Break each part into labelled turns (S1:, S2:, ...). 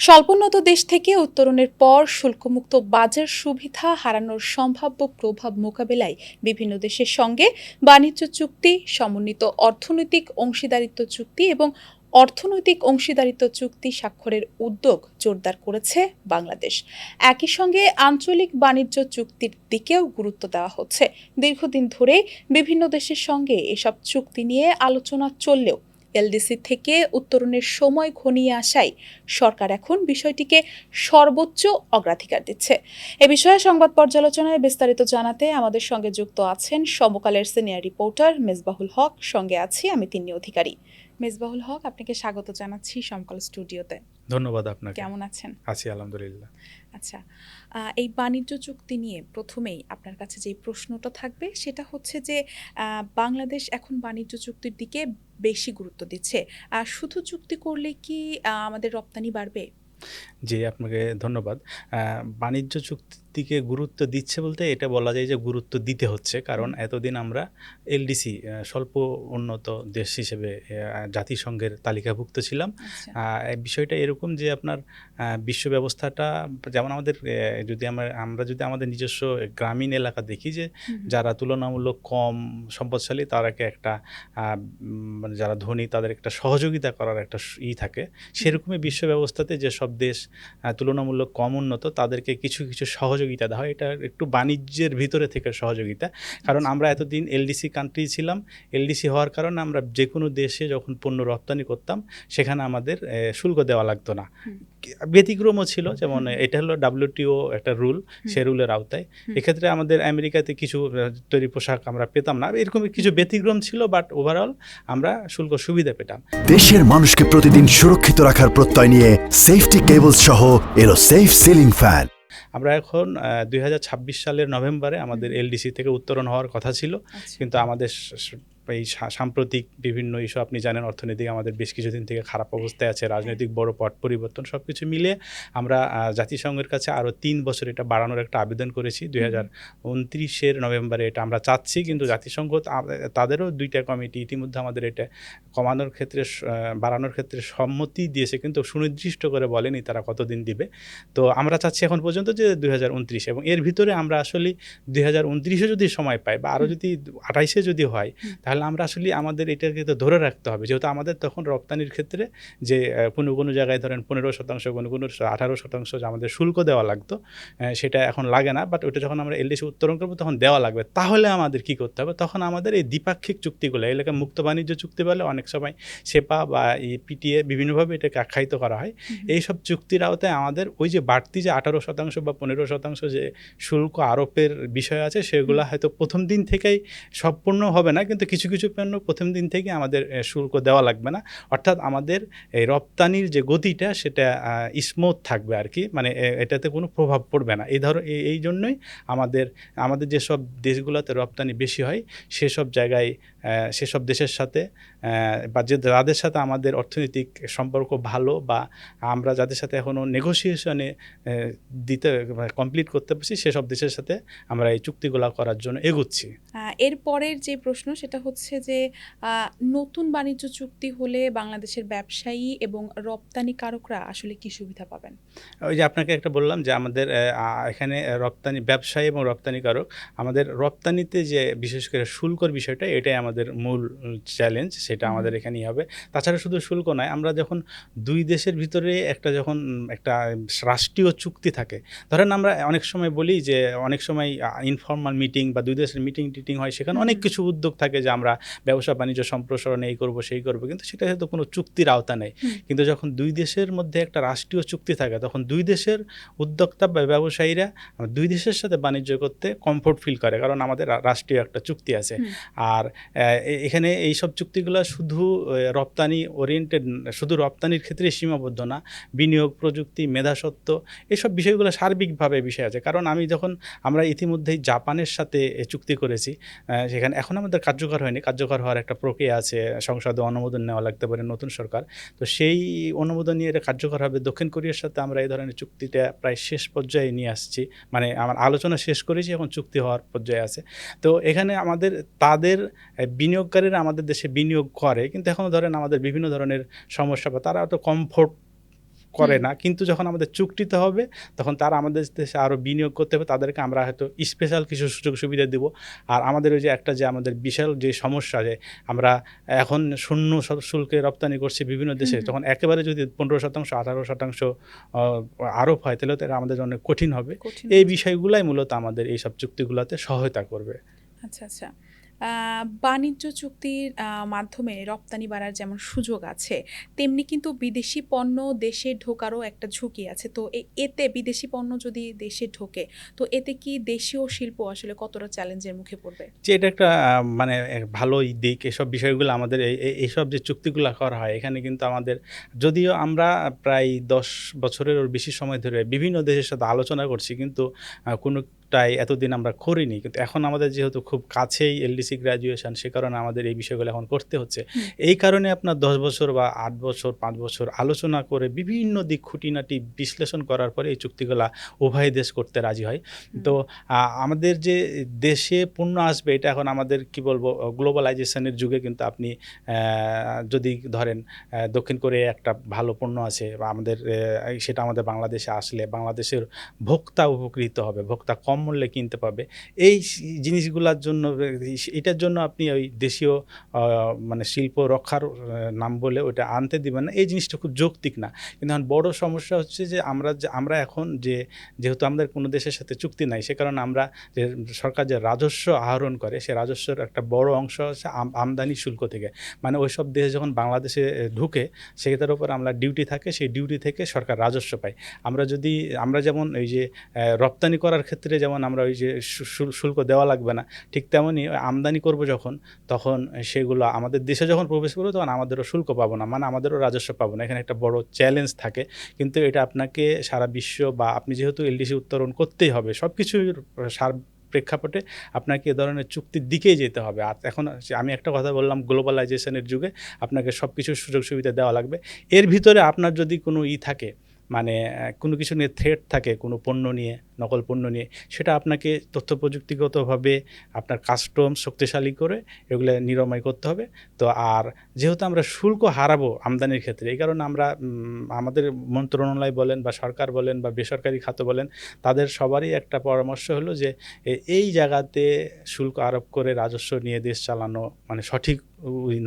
S1: স্বল্পোন্নত দেশ থেকে উত্তরণের পর শুল্কমুক্ত বাজার সুবিধা হারানোর সম্ভাব্য প্রভাব মোকাবেলায় বিভিন্ন দেশের সঙ্গে বাণিজ্য চুক্তি, সমন্বিত অর্থনৈতিক অংশীদারিত্ব চুক্তি এবং অর্থনৈতিক অংশীদারিত্ব চুক্তি স্বাক্ষরের উদ্যোগ জোরদার করেছে বাংলাদেশ। একই সঙ্গে আঞ্চলিক বাণিজ্য চুক্তির দিকেও গুরুত্ব দেওয়া হচ্ছে। দীর্ঘদিন ধরে বিভিন্ন দেশের সঙ্গে এসব চুক্তি নিয়ে আলোচনা চললেও এলডিসি থেকে উত্তরণের সময় ঘনিয়ে আসায় সরকার এখন বিষয়টিকে সর্বোচ্চ অগ্রাধিকার দিচ্ছে। এ বিষয়ে সংবাদ পর্যালোচনায় বিস্তারিত জানাতে আমাদের সঙ্গে যুক্ত আছেন সমকালের সিনিয়র রিপোর্টার মেজবাহুল হক। সঙ্গে আছি আমি তিন্নি অধিকারী। মেজবাহুল হক, আপনাকে স্বাগত জানাচ্ছি সমকাল স্টুডিওতে।
S2: ধন্যবাদ আপনাকে।
S1: কেমন আছেন?
S2: আছি আলহামদুলিল্লাহ।
S1: আচ্ছা, এই বাণিজ্য চুক্তি নিয়ে প্রথমেই আপনার কাছে যে প্রশ্নটা থাকবে সেটা হচ্ছে যে বাংলাদেশ এখন বাণিজ্য চুক্তির দিকে বেশি গুরুত্ব দিচ্ছে। শুধু চুক্তি করলে কি আমাদের রপ্তানি বাড়বে?
S2: জি, আপনাকে ধন্যবাদ। বাণিজ্য চুক্তিকে গুরুত্ব দিচ্ছে বলতে এটা বলা যায় যে গুরুত্ব দিতে হচ্ছে। কারণ এতদিন আমরা এলডিসি স্বল্প উন্নত দেশ হিসেবে জাতিসংঘের তালিকাভুক্ত ছিলাম।
S1: আচ্ছা।
S2: এই বিষয়টা এরকম যে আপনার বিশ্ব ব্যবস্থাটা যেমন আমাদের যদি আমরা যদি আমাদের নিজস্ব গ্রামীণ এলাকা দেখি যে যারা তুলনামূলক কম সম্পদশালী তাদেরকে একটা মানে যারা ধনী তাদের একটা সহযোগিতা করার একটা থাকে। সেরকমই বিশ্ব ব্যবস্থাতে যেসব দেশ তুলনামূলক কম উন্নত তাদেরকে কিছু কিছু সহযোগিতা দেওয়া হয়। এটা একটু বাণিজ্যের ভিতরে থেকে সহযোগিতা। কারণ আমরা এতদিন এলডিসি কান্ট্রি ছিলাম। এলডিসি হওয়ার কারণে আমরা যে কোনো দেশে যখন পণ্য রপ্তানি করতাম সেখানে আমাদের শুল্ক দেওয়া লাগতো না। ব্যতিক্রমও ছিল, যেমন এটা হলো WTO একটা রুল, সে রুলের আওতায়। এক্ষেত্রে আমাদের আমেরিকাতে কিছু তৈরি পোশাক আমরা পেতাম না, এরকম কিছু ব্যতিক্রম ছিল, বাট ওভারঅল আমরা শুল্ক সুবিধা পেতাম।
S3: দেশের মানুষকে প্রতিদিন সুরক্ষিত রাখার প্রত্যয় নিয়ে সেফটি কেবলস সহ এলো সেফ সিলিং ফ্যান।
S2: আমরা এখন 2026 সালের নভেম্বরে আমাদের এলডিসি থেকে উত্তরণ হওয়ার কথা ছিল, কিন্তু আমাদের এই সাম্প্রতিক বিভিন্ন ইস্যু আপনি জানেন, অর্থনৈতিক আমাদের বেশ কিছুদিন থেকে খারাপ অবস্থায় আছে, রাজনৈতিক বড় পট পরিবর্তন, সব কিছু মিলিয়ে আমরা জাতিসংঘের কাছে আরও 3 বছর এটা বাড়ানোর একটা আবেদন করেছি। 2029 নভেম্বরে এটা আমরা চাচ্ছি, কিন্তু জাতিসংঘ তাদেরও 2টা কমিটি ইতিমধ্যে আমাদের এটা কমানোর ক্ষেত্রে বাড়ানোর ক্ষেত্রে সম্মতি দিয়েছে, কিন্তু সুনির্দিষ্ট করে বলেনি তারা কতদিন দিবে। তো আমরা চাচ্ছি এখন পর্যন্ত যে 2029, এবং এর ভিতরে আমরা আসলে 2029-এ যদি সময় পাই বা আরও যদি 28-এ যদি হয়, তাহলে আমরা আসলে আমাদের এটাকে তো ধরে রাখতে হবে, যেহেতু আমাদের তখন রপ্তানির ক্ষেত্রে যে কোনো কোনো জায়গায় ধরেন 15%, কোনো কোনো 18% যে আমাদের শুল্ক দেওয়া লাগতো, সেটা এখন লাগে না। বাট ওটা যখন আমরা এলডিসি উত্তোলন করবো তখন দেওয়া লাগবে। তাহলে আমাদের কি করতে হবে? তখন আমাদের এই দ্বিপাক্ষিক চুক্তিগুলো, এলাকা মুক্ত বাণিজ্য চুক্তি বলে অনেক সময় সেপা বা এই পিটিএ বিভিন্নভাবে এটাকে আখ্যায়িত করা হয়। এইসব চুক্তির আওতায় আমাদের ওই যে বাড়তি যে 18% বা 15% যে শুল্ক আরোপের বিষয় আছে, সেগুলো হয়তো প্রথম দিন থেকেই সম্পূর্ণ হবে না, কিন্তু কিছু কিছু পণ্য প্রথম দিন থেকে আমাদের শুল্ক দেওয়া লাগবে না। অর্থাৎ আমাদের এই রপ্তানির যে গতিটা সেটা স্মুথ থাকবে আর কি, মানে এটাতে কোনো প্রভাব পড়বে না। এই জন্যই আমাদের যেসব দেশগুলোতে রপ্তানি বেশি হয় সেসব জায়গায় সেসব দেশের সাথে বা যাদের সাথে আমাদের অর্থনৈতিক সম্পর্ক ভালো, বা আমরা যাদের সাথে এখনও নেগোসিয়েশনে কমপ্লিট করতে পারছি, সেসব দেশের সাথে আমরা এই চুক্তিগুলো করার জন্য এগুচ্ছি।
S1: এর পরের যে প্রশ্ন সেটা হচ্ছে যে নতুন বাণিজ্য চুক্তি হলে বাংলাদেশের ব্যবসায়ী এবং রপ্তানিকারকরা আসলে কি সুবিধা পাবেন?
S2: ওই যে আপনাকে একটা বললাম যে আমাদের এখানে রপ্তানি ব্যবসায়ী এবং রপ্তানিকারক, আমাদের রপ্তানিতে যে বিশেষ করে শুল্কর বিষয়টা, এটাই আমাদের মূল চ্যালেঞ্জ, সেটা আমাদের এখানেই হবে। তাছাড়া শুধু শুল্ক নয়, আমরা যখন দুই দেশের ভিতরে যখন একটা রাষ্ট্রীয় চুক্তি থাকে, ধরেন আমরা অনেক সময় বলি যে অনেক সময় ইনফর্মাল মিটিং বা দুই দেশের মিটিং টিটিং হয়, সেখানে অনেক কিছু উদ্যোগ থাকে যে আমরা ব্যবসা বাণিজ্য সম্প্রসারণে এই করবো সেই করবো, কিন্তু সেটা হয়তো কোনো চুক্তির আওতা নেই। কিন্তু যখন দুই দেশের মধ্যে একটা রাষ্ট্রীয় চুক্তি থাকে, তখন দুই দেশের উদ্যোক্তা বা ব্যবসায়ীরা দুই দেশের সাথে বাণিজ্য করতে কমফোর্ট ফিল করে, কারণ আমাদের রাষ্ট্রীয় একটা চুক্তি আছে। আর এখানে এইসব চুক্তিগুলো শুধু রপ্তানি ওরিয়েন্টেড, শুধু রপ্তানির ক্ষেত্রে সীমাবদ্ধ না, বিনিয়োগ, প্রযুক্তি, মেধাসত্ব, এসব বিষয়গুলো সার্বিকভাবে বিষয় আছে। কারণ আমরা ইতিমধ্যেই জাপানের সাথে চুক্তি করেছি, সেখানে এখন আমাদের কার্যকর হয়নি, কার্যকর হওয়ার একটা প্রক্রিয়া আছে, সংসদে অনুমোদন নেওয়া লাগতে পারে নতুন সরকার। তো সেই অনুমোদন নিয়ে এটা কার্যকর হবে। দক্ষিণ কোরিয়ার সাথে আমরা এই ধরনের চুক্তিটা প্রায় শেষ পর্যায়ে নিয়ে আসছি, মানে আমার আলোচনা শেষ করেছি, এখন চুক্তি হওয়ার পর্যায়ে আছে। তো এখানে তাদের বিনিয়োগকারীরা আমাদের দেশে বিনিয়োগ করে, কিন্তু এখনও ধরেন আমাদের বিভিন্ন ধরনের সমস্যা, বা তারা তো কমফোর্ট করে না, কিন্তু যখন আমাদের চুক্তিতে হবে তখন তারা আমাদের দেশে আরও বিনিয়োগ করতে হবে, তাদেরকে আমরা হয়তো স্পেশাল কিছু সুযোগ সুবিধা দেব। আর আমাদের ওই যে একটা যে আমাদের বিশাল যে সমস্যা, যে আমরা এখন শূন্য শুল্কে রপ্তানি করছি বিভিন্ন দেশে, তখন একেবারে যদি 15%, 18% আরোপ হয়, তাহলে তো এটা আমাদের জন্য কঠিন হবে। এই বিষয়গুলাই মূলত আমাদের এইসব চুক্তিগুলোতে সহায়তা করবে।
S1: আচ্ছা আচ্ছা, বাণিজ্য চুক্তির মাধ্যমে রপ্তানি বাড়ার যেমন সুযোগ আছে, তেমনি কিন্তু বিদেশি পণ্য দেশে ঢোকারও একটা ঝুঁকি আছে। তো এতে বিদেশি পণ্য যদি দেশে ঢোকে, তো এতে কি দেশীয় শিল্প আসলে কতটা চ্যালেঞ্জের মুখে পড়বে?
S2: যে এটা একটা মানে ভালোই দিক। এসব বিষয়গুলো আমাদের এইসব যে চুক্তিগুলো করা হয়, এখানে কিন্তু আমাদের, যদিও আমরা প্রায় 10 বছরেরও বেশি সময় ধরে বিভিন্ন দেশের সাথে আলোচনা করছি, কিন্তু কোনোটাই এতদিন আমরা করিনি। কিন্তু এখন আমাদের যেহেতু খুব কাছেই এলডিসি গ্র্যাজুয়েশন, সে কারণে আমাদের এই বিষয়গুলো এখন করতে হচ্ছে। এই কারণে আপনার 10 বছর বা 8 বছর 5 বছর আলোচনা করে বিভিন্ন দিক খুঁটিনাটি বিশ্লেষণ করার পরে এই চুক্তিগুলা উভয় দেশ করতে রাজি হয়। তো আমাদের যে দেশে পণ্য আসবে, এটা এখন আমাদের কি বলবো, গ্লোবালাইজেশনের যুগে কিন্তু আপনি যদি ধরেন দক্ষিণ কোরিয়া একটা ভালো পণ্য আছে, বা আমাদের সেটা আমাদের বাংলাদেশে আসলে বাংলাদেশের ভোক্তা উপকৃত হবে, ভোক্তা কম মূল্যে কিনতে পাবে। এই জিনিসগুলোর জন্য, এটার জন্য আপনি ওই দেশীয় মানে শিল্প রক্ষার নাম বলে ওটা আনতে দিবেন না, এই জিনিসটা খুব যৌক্তিক না। কিন্তু এখন বড় সমস্যা হচ্ছে যে আমরা এখন যেহেতু আমাদের কোনো দেশের সাথে চুক্তি নাই, সে কারণে আমরা যে সরকার যে রাজস্ব আহরণ করে, সে রাজস্বের একটা বড় অংশ হচ্ছে আমদানি শুল্ক থেকে। মানে ওইসব দেশ যখন বাংলাদেশে ঢুকে, সেটার উপর আমরা ডিউটি থাকে, সেই ডিউটি থেকে সরকার রাজস্ব পায়। আমরা যেমন এই যে রপ্তানি করার ক্ষেত্রে যেমন আমরা ওই যে শুল্ক দেওয়া লাগবে না, ঠিক তেমনই আমদানি করব যখন, তখন সেগুলো আমাদের দেশে যখন প্রবেশ করবে, তখন আমাদেরও শুল্ক পাবো না, মানে আমাদেরও রাজস্ব পাবো না। এখানে একটা বড় চ্যালেঞ্জ থাকে। কিন্তু এটা আপনাকে সারা বিশ্ব, বা আপনি যেহেতু এলডিসি উত্তোলন করতেই হবে, সব কিছুর প্রেক্ষাপটে আপনাকে এ ধরনের চুক্তির দিকেই যেতে হবে। আর এখন আমি একটা কথা বললাম, গ্লোবালাইজেশনের যুগে আপনাকে সব কিছুর সুযোগ সুবিধা দেওয়া লাগবে। এর ভিতরে আপনার যদি কোনো থাকে, মানে কোনো কিছু নিয়ে থ্রেট থাকে, কোনো পণ্য নিয়ে, নকল পণ্য নিয়ে, সেটা আপনাকে তথ্য প্রযুক্তিগতভাবে আপনার কাস্টম শক্তিশালী করে এগুলো নিরাময় করতে হবে। তো আর যেহেতু আমরা শুল্ক হারাবো আমদানির ক্ষেত্রে, এই কারণে আমরা আমাদের মন্ত্রণালয় বলেন বা সরকার বলেন বা বেসরকারি খাত বলেন, তাদের সবারই একটা পরামর্শ হলো যে এই জায়গাতে শুল্ক আরোপ করে রাজস্ব নিয়ে দেশ চালানো মানে সঠিক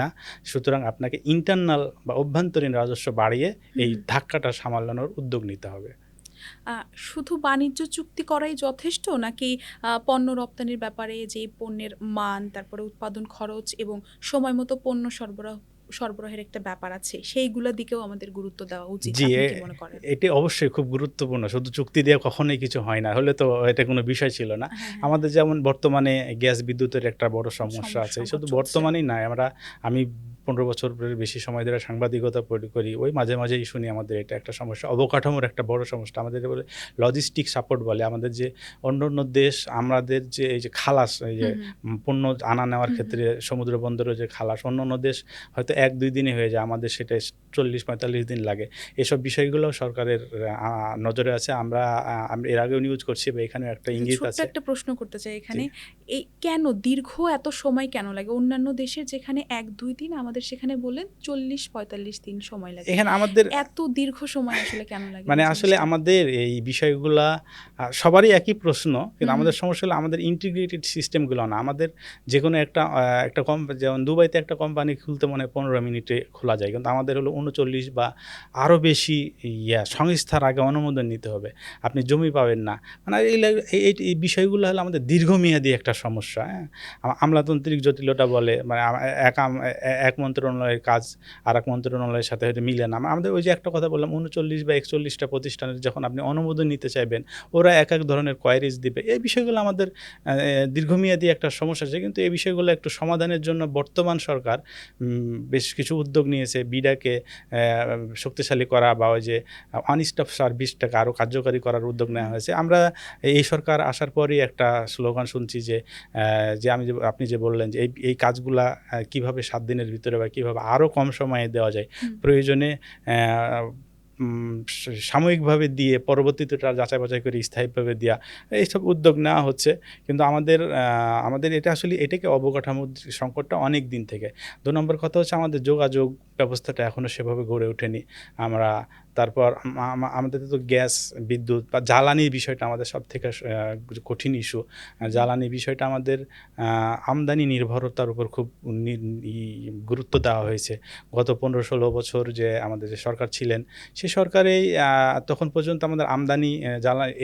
S2: না। সুতরাং আপনাকে ইন্টারনাল বা অভ্যন্তরীণ রাজস্ব বাড়িয়ে এই ধাক্কাটা সামলানোর উদ্যোগ নিতে হবে।
S1: শুধু বাণিজ্য চুক্তি করাই যথেষ্ট, নাকি পণ্য রপ্তানির ব্যাপারে যে পণ্যের মান, তারপরে উৎপাদন খরচ এবং সময় মতো পণ্য সরবরাহের একটা ব্যাপার আছে, সেইগুলোর দিকেও আমাদের গুরুত্ব দেওয়া উচিত?
S2: জি,
S1: আপনি কি মনে করেন?
S2: এটি অবশ্যই খুব গুরুত্বপূর্ণ। শুধু চুক্তি দিয়ে কখনোই কিছু হয় না, হলে তো এটা কোনো বিষয় ছিল না। আমাদের যেমন বর্তমানে গ্যাস বিদ্যুতের একটা বড় সমস্যা আছে। শুধু বর্তমানেই নয়, আমি 15 বছরের বেশি সময় ধরে সাংবাদিকতা করি। ওই মাঝে মাঝেই শুনি আমাদের এটা একটা সমস্যা, অবকাঠামোর একটা বড় সমস্যা। আমাদের বলে লজিস্টিক সাপোর্ট বলে, আমাদের যে অন্য দেশ আমাদের যে এই যে খালাস, এই যে পণ্য আনা নেওয়ার ক্ষেত্রে সমুদ্র বন্দরে যে খালাস, অন্য দেশ হয়তো 1-2 দিনে হয়ে যায়, আমাদের সেটা 40-45 দিন লাগে। এসব বিষয়গুলো সরকারের নজরে আছে। আমরা এর আগেও নিউজ করছি, বা এখানেও একটা ইঙ্গিত আছে।
S1: ছোট্ট একটা প্রশ্ন করতে চাই এখানে, এই কেন দীর্ঘ এত সময় কেন লাগে? অন্যান্য দেশের যেখানে 1-2 দিন, আমাদের সেখানে বলেন 40-45 দিন সময় লাগে।
S2: এখানে আমাদের
S1: এত দীর্ঘ সময় আসলে কেন লাগে?
S2: মানে আসলে আমাদের এই বিষয়গুলা সবারই একই প্রশ্ন, কিন্তু আমাদের সমস্যা হলো আমাদের ইন্টিগ্রেটেড সিস্টেমগুলো না। আমাদের যে কোনো একটা যেমন দুবাইতে একটা কোম্পানি খুলতে মনে হয় 15 মিনিটে খোলা যায়, কিন্তু আমাদের হলো 39 বা আরও বেশি সংস্থার আগে অনুমোদন নিতে হবে, আপনি জমি পাবেন না। মানে এই বিষয়গুলো হলো আমাদের দীর্ঘমেয়াদী একটা সমস্যা। হ্যাঁ, আমলাতান্ত্রিক জটিলতা বলে, মানে এক মন্ত্রণালয়ের কাজ আর এক মন্ত্রণালয়ের সাথে হয়তো মিলে না। আমাদের ওই যে একটা কথা বললাম, 39 বা 41টা প্রতিষ্ঠানের যখন আপনি অনুমোদন নিতে চাইবেন, ওরা এক ধরনের কোয়ারিজ দিবে। এই বিষয়গুলো আমাদের দীর্ঘমেয়াদী একটা সমস্যা আছে। কিন্তু এই বিষয়গুলো একটু সমাধানের জন্য বর্তমান সরকার বেশ কিছু উদ্যোগ নিয়েছে। বিডাকে শক্তিশালী করা, বা ওই যে ওয়ান স্টপ সার্ভিসটাকে আরও কার্যকারী করার উদ্যোগ নেওয়া হয়েছে। আমরা এই সরকার আসার পরই একটা স্লোগান শুনছি যে আপনি যে বললেন যে এই কাজগুলা কিভাবে 7 দিনের ভিতরে বা কিভাবে আরও কম সময়ে দেওয়া যায়, প্রয়োজনে সাময়িকভাবে দিয়ে পরবর্তীতে তার যাচাই বাছাই করে স্থায়ীভাবে দেওয়া, এইসব উদ্যোগ নেওয়া হচ্ছে। কিন্তু আমাদের এটা আসলে এটাকে অবকাঠামো সংকটটা অনেক দিন থেকে। 2 নম্বর কথা হচ্ছে আমাদের যোগাযোগ ব্যবস্থাটা এখনও সেভাবে গড়ে ওঠেনি। আমরা তারপর আমাদের তো গ্যাস, বিদ্যুৎ বা জ্বালানির বিষয়টা আমাদের সবথেকে কঠিন ইস্যু। জ্বালানি বিষয়টা আমাদের আমদানি নির্ভরতার উপর খুব গুরুত্ব দেওয়া হয়েছে। গত 15-16 বছর যে আমাদের যে সরকার ছিলেন, সেই সরকারেই তখন পর্যন্ত আমাদের আমদানি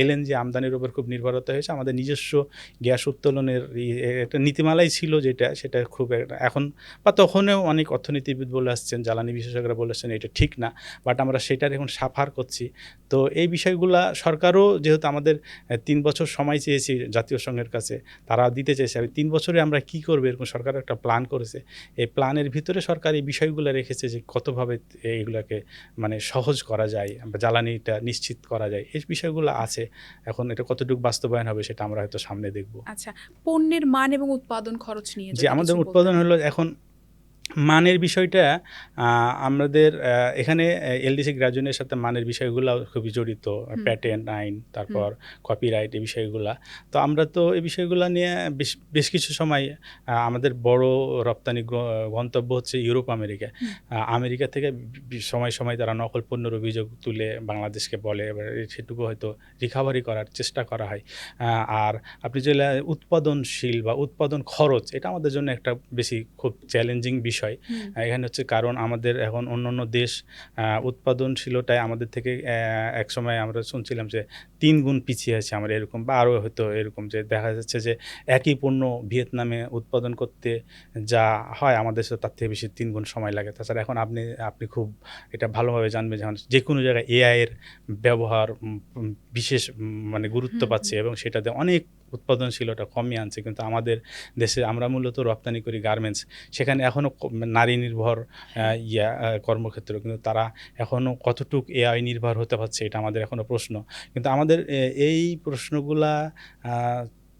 S2: এলএনজি আমদানির উপর খুব নির্ভরতা হয়েছে। আমাদের নিজস্ব গ্যাস উত্তোলনের একটা নীতিমালাই ছিল সেটা খুব এখন বা তখনও অনেক অর্থনীতিবিদ বলে আসছেন, জ্বালানি বিশেষজ্ঞরা বলে আসছেন এটা ঠিক না, বাট আমরা সেটার এখন সাফার করছি। তো এই বিষয়গুলা সরকারও যেহেতু আমাদের 3 বছর সময় চেয়েছি জাতীয় সংঘের কাছে, তারা দিতে চাইছে। 3 বছরে আমরা কি করবো এরকম সরকার একটা প্ল্যান করেছে। এই প্ল্যানের ভিতরে সরকার এই বিষয়গুলো রেখেছে যে কতভাবে এইগুলাকে মানে সহজ করা যায় বা জ্বালানিটা নিশ্চিত করা যায়, এই বিষয়গুলো আছে। এখন এটা কতটুকু বাস্তবায়ন হবে সেটা আমরা হয়তো সামনে দেখব।
S1: আচ্ছা, পণ্যের মান এবং উৎপাদন খরচ নিয়ে
S2: যে আমাদের উৎপাদন হলো এখন মানের বিষয়টা আমাদের এখানে এলডিসি গ্র্যাজুয়েটের সাথে মানের বিষয়গুলো খুবই জড়িত, প্যাটেন্ট আইন, তারপর কপিরাইট, এই বিষয়গুলা। তো আমরা তো এই বিষয়গুলো নিয়ে বেশ কিছু সময় আমাদের বড় রপ্তানি গন্তব্য হচ্ছে ইউরোপ, আমেরিকা। আমেরিকা থেকে সময় সময় তারা নকল পণ্যের অভিযোগ তুলে বাংলাদেশকে বলে, এবার সেটুকু হয়তো রিকভারি করার চেষ্টা করা হয়। আর আপনি যে উৎপাদনশীল বা উৎপাদন খরচ, এটা আমাদের জন্য একটা বেশি খুব চ্যালেঞ্জিং বিষয়। এখানে হচ্ছে কারণ আমাদের এখন অন্যান্য দেশ উৎপাদনশীলতায় আমাদের থেকে এক সময় আমরা শুনছিলাম যে 3 গুণ পিছিয়ে আছে আমরা, এরকম বা আরও হয়তো এরকম যে দেখা যাচ্ছে যে একই পণ্য ভিয়েতনামে উৎপাদন করতে যা হয় আমাদের সাথে তার থেকে বেশি 3 গুণ সময় লাগে। তাছাড়া এখন আপনি খুব এটা ভালোভাবে জানবেন যে কোনো জায়গায় এআইয়ের ব্যবহার বিশেষ মানে গুরুত্ব পাচ্ছে এবং সেটাতে অনেক উৎপাদনশীলতা কমিয়ে আনছে। কিন্তু আমাদের দেশে আমরা মূলত রপ্তানি করি গার্মেন্টস, সেখানে এখনও নারী নির্ভর কর্মক্ষেত্র, কিন্তু তারা এখনও কতটুক এআই নির্ভর হতে পারছে এটা আমাদের এখনও প্রশ্ন। কিন্তু আমাদের এই প্রশ্নগুলা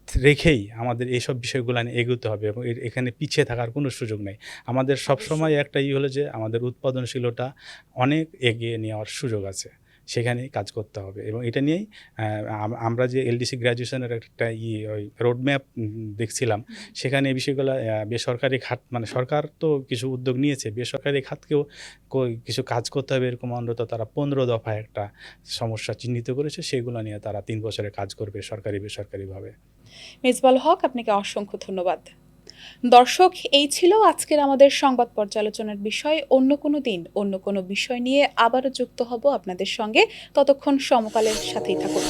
S2: রেখেই আমাদের এইসব বিষয়গুলো নিয়ে এগোতে হবে এবং এখানে পিছিয়ে থাকার কোনো সুযোগ নেই। আমাদের সবসময় একটা হলো যে আমাদের উৎপাদনশীলতা অনেক এগিয়ে নেওয়ার সুযোগ আছে, সেখানেই কাজ করতে হবে। এবং এটা নিয়েই আমরা যে এলডিসি গ্র্যাজুয়েশনের একটা ওই রোডম্যাপ দেখছিলাম, সেখানে এই বিষয়গুলো বেসরকারি খাত, মানে সরকার তো কিছু উদ্যোগ নিয়েছে, বেসরকারি খাতকেও কিছু কাজ করতে হবে এরকম অন্তত তারা 15 দফায় একটা সমস্যা চিহ্নিত করেছে, সেগুলো নিয়ে তারা 3 বছরে কাজ করবে সরকারি বেসরকারিভাবে।
S1: মেজবাল হক, আপনাকে অসংখ্য ধন্যবাদ। দর্শক, এই ছিল আজকের আমাদের সংবাদ পর্যালোচনার বিষয়। অন্য কোনো দিন অন্য কোনো বিষয় নিয়ে আবারও যুক্ত হব আপনাদের সঙ্গে। ততক্ষণ সমকালের সাথেই থাকুন।